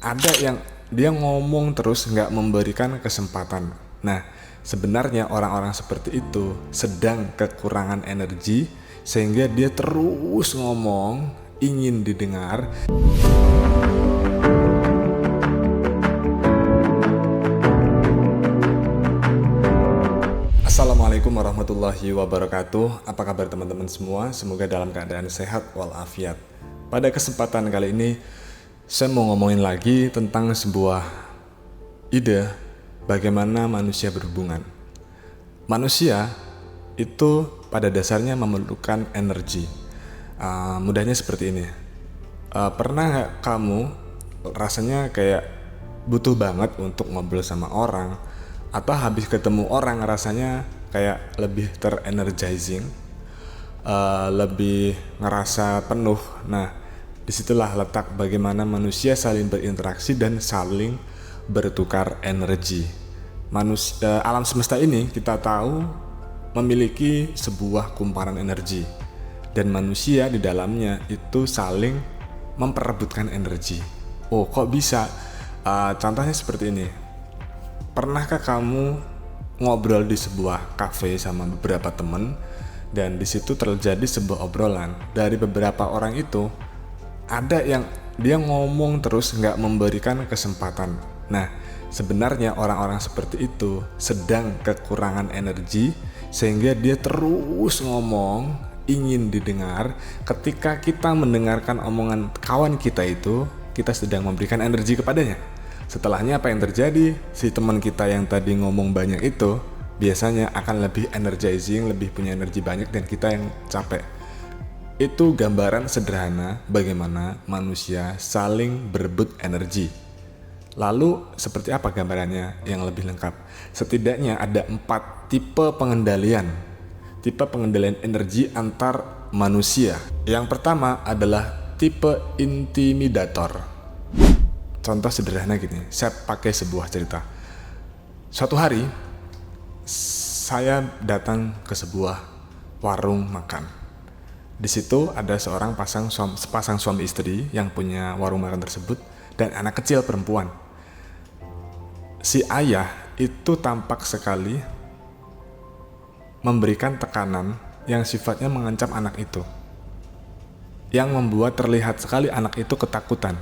Ada yang dia ngomong terus nggak memberikan kesempatan. Nah, sebenarnya orang-orang seperti itu sedang kekurangan energi sehingga dia terus ngomong, ingin didengar. Assalamualaikum warahmatullahi wabarakatuh. Apa kabar teman-teman semua? Semoga dalam keadaan sehat walafiat. Pada kesempatan kali ini saya mau ngomongin lagi tentang sebuah ide bagaimana manusia berhubungan. Manusia itu pada dasarnya memerlukan energi. Mudahnya seperti ini. Pernah nggak kamu rasanya kayak butuh banget untuk ngobrol sama orang, atau habis ketemu orang rasanya kayak lebih terenergizing, lebih ngerasa penuh. Nah, disitulah letak bagaimana manusia saling berinteraksi dan saling bertukar energi. Alam semesta ini kita tahu memiliki sebuah kumparan energi, dan manusia di dalamnya itu saling memperebutkan energi. Oh, kok bisa? Contohnya seperti ini. Pernahkah kamu ngobrol di sebuah kafe sama beberapa teman, dan di situ terjadi sebuah obrolan dari beberapa orang itu? Ada yang dia ngomong terus nggak memberikan kesempatan. Nah, sebenarnya orang-orang seperti itu sedang kekurangan energi sehingga dia terus ngomong, ingin didengar. Ketika kita mendengarkan omongan kawan kita itu, kita sedang memberikan energi kepadanya. Setelahnya apa yang terjadi? Si teman kita yang tadi ngomong banyak itu biasanya akan lebih energizing, lebih punya energi banyak, dan kita yang capek. Itu gambaran sederhana bagaimana manusia saling berebut energi. Lalu seperti apa gambarannya yang lebih lengkap? Setidaknya ada 4 tipe pengendalian. Tipe pengendalian energi antar manusia. Yang pertama adalah tipe intimidator. Contoh sederhana gini, saya pakai sebuah cerita. Suatu hari saya datang ke sebuah warung makan. Di situ ada sepasang suami istri yang punya warung makan tersebut dan anak kecil perempuan. Si ayah itu tampak sekali memberikan tekanan yang sifatnya mengancam anak itu, yang membuat terlihat sekali anak itu ketakutan,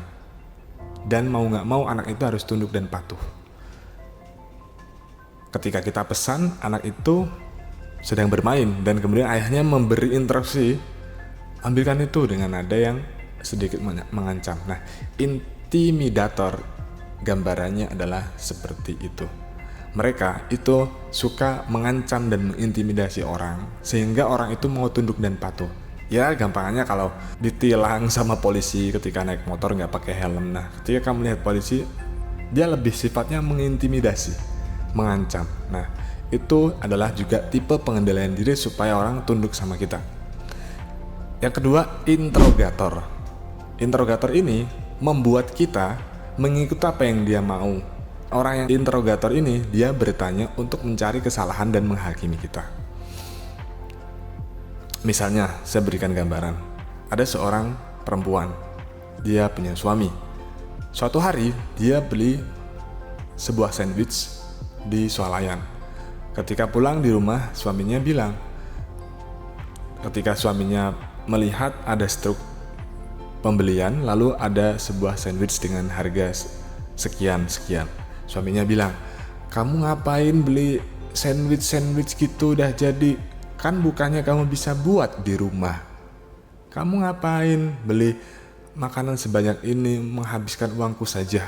dan mau gak mau anak itu harus tunduk dan patuh. Ketika kita pesan, anak itu sedang bermain dan kemudian ayahnya memberi instruksi, ambilkan itu, dengan nada yang sedikit mengancam. Nah, intimidator gambarannya adalah seperti itu. Mereka itu suka mengancam dan mengintimidasi orang sehingga orang itu mau tunduk dan patuh. Ya, gampangannya kalau ditilang sama polisi ketika naik motor nggak pakai helm. Nah, ketika kamu lihat polisi, dia lebih sifatnya mengintimidasi, mengancam. Nah, itu adalah juga tipe pengendalian diri supaya orang tunduk sama kita. Yang kedua, interrogator. Interrogator ini membuat kita mengikuti apa yang dia mau. Orang yang interrogator ini, dia bertanya untuk mencari kesalahan dan menghakimi kita. Misalnya, saya berikan gambaran. Ada seorang perempuan, dia punya suami. Suatu hari, dia beli sebuah sandwich di swalayan. Ketika pulang di rumah, suaminya bilang, ketika suaminya melihat ada struk pembelian, lalu ada sebuah sandwich dengan harga sekian. Suaminya bilang, kamu ngapain beli sandwich gitu, udah jadi, kan bukannya kamu bisa buat di rumah. Kamu ngapain beli makanan sebanyak ini, menghabiskan uangku saja.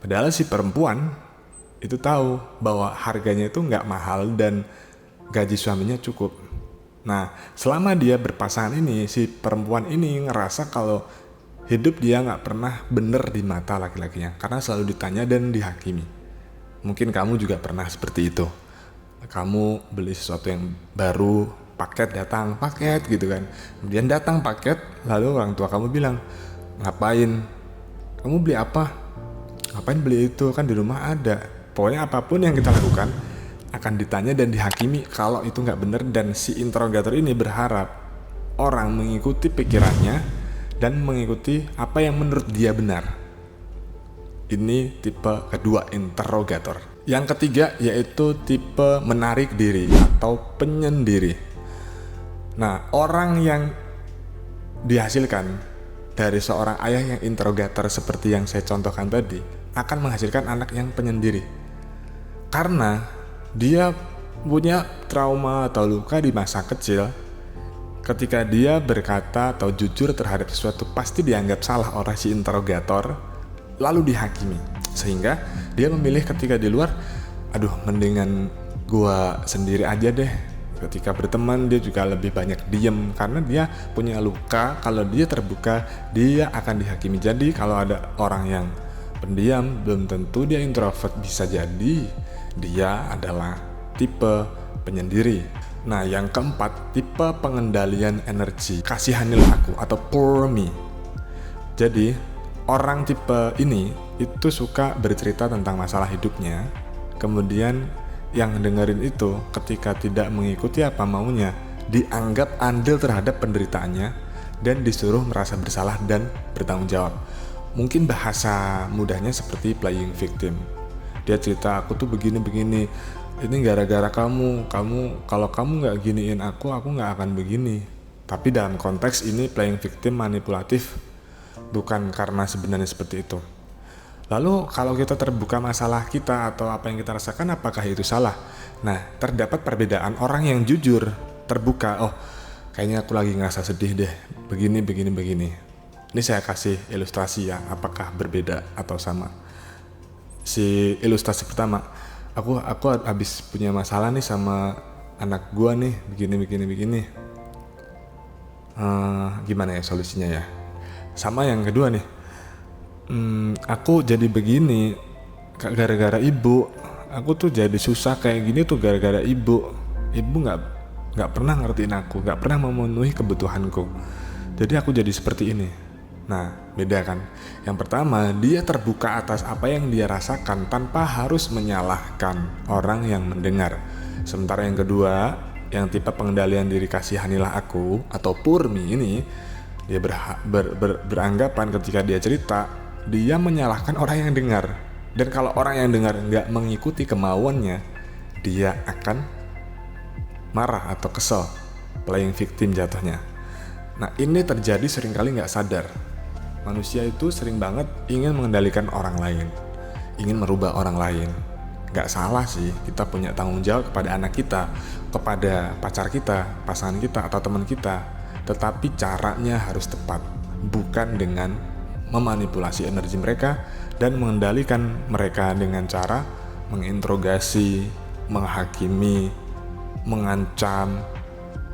Padahal si perempuan itu tahu bahwa harganya itu nggak mahal dan gaji suaminya cukup. Nah, selama dia berpasangan ini, si perempuan ini ngerasa kalau hidup dia gak pernah bener di mata laki-lakinya, karena selalu ditanya dan dihakimi. Mungkin kamu juga pernah seperti itu. Kamu beli sesuatu yang baru, paket gitu kan. Kemudian datang paket, lalu orang tua kamu bilang, ngapain? Kamu beli apa? Ngapain beli itu? Kan di rumah ada. Pokoknya apapun yang kita lakukan akan ditanya dan dihakimi kalau itu nggak benar, dan si interrogator ini berharap orang mengikuti pikirannya dan mengikuti apa yang menurut dia benar. Ini tipe kedua, interrogator. Yang ketiga yaitu tipe menarik diri atau penyendiri. Nah, orang yang dihasilkan dari seorang ayah yang interrogator seperti yang saya contohkan tadi akan menghasilkan anak yang penyendiri. Karena dia punya trauma atau luka di masa kecil. Ketika dia berkata atau jujur terhadap sesuatu pasti dianggap salah oleh si interrogator, lalu dihakimi. Sehingga dia memilih ketika di luar, aduh mendingan gua sendiri aja deh. Ketika berteman dia juga lebih banyak diem karena dia punya luka. Kalau dia terbuka dia akan dihakimi. Jadi kalau ada orang yang pendiam belum tentu dia introvert, bisa jadi dia adalah tipe penyendiri. Nah, yang keempat, tipe pengendalian energi. Kasihanilah aku atau pour me. Jadi, orang tipe ini itu suka bercerita tentang masalah hidupnya. Kemudian yang dengerin itu ketika tidak mengikuti apa maunya, dianggap andil terhadap penderitaannya dan disuruh merasa bersalah dan bertanggung jawab. Mungkin bahasa mudahnya seperti playing victim. Dia cerita, aku tuh begini-begini. Ini gara-gara kamu kalau kamu nggak giniin aku nggak akan begini. Tapi dalam konteks ini playing victim manipulatif, bukan karena sebenarnya seperti itu. Lalu kalau kita terbuka masalah kita atau apa yang kita rasakan, apakah itu salah? Nah, terdapat perbedaan orang yang jujur, terbuka, oh kayaknya aku lagi ngerasa sedih deh, begini. Ini saya kasih ilustrasi ya, apakah berbeda atau sama. Si ilustrasi pertama, aku habis punya masalah nih sama anak gua nih, begini. Gimana ya solusinya ya? Sama yang kedua nih, aku jadi begini gara-gara ibu. Aku tuh jadi susah kayak gini tuh gara-gara ibu. Ibu nggak pernah ngertiin aku, nggak pernah memenuhi kebutuhanku. Jadi aku jadi seperti ini. Nah, beda kan? Yang pertama, dia terbuka atas apa yang dia rasakan tanpa harus menyalahkan orang yang mendengar. Sementara yang kedua, yang tipe pengendalian diri kasihanilah aku atau pour me ini, dia beranggapan ketika dia cerita, dia menyalahkan orang yang dengar. Dan kalau orang yang dengar nggak mengikuti kemauannya, dia akan marah atau kesel, playing victim jatuhnya. Nah, ini terjadi seringkali nggak sadar. Manusia itu sering banget ingin mengendalikan orang lain, ingin merubah orang lain. Gak salah sih, kita punya tanggung jawab kepada anak kita, kepada pacar kita, pasangan kita, atau teman kita. Tetapi caranya harus tepat, bukan dengan memanipulasi energi mereka dan mengendalikan mereka dengan cara menginterogasi, menghakimi, mengancam,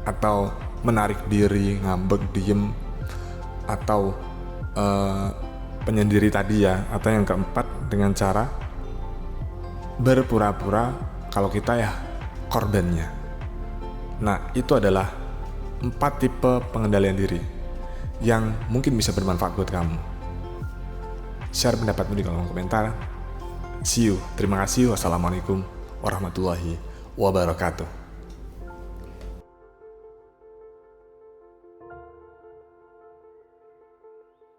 atau menarik diri, ngambek, diem, atau penyendiri tadi ya. Atau yang keempat, dengan cara berpura-pura kalau kita ya korbannya. Nah, itu adalah 4 tipe pengendalian diri yang mungkin bisa bermanfaat buat kamu. Share pendapatmu di kolom komentar. See you. Terima kasih. Wassalamualaikum warahmatullahi wabarakatuh.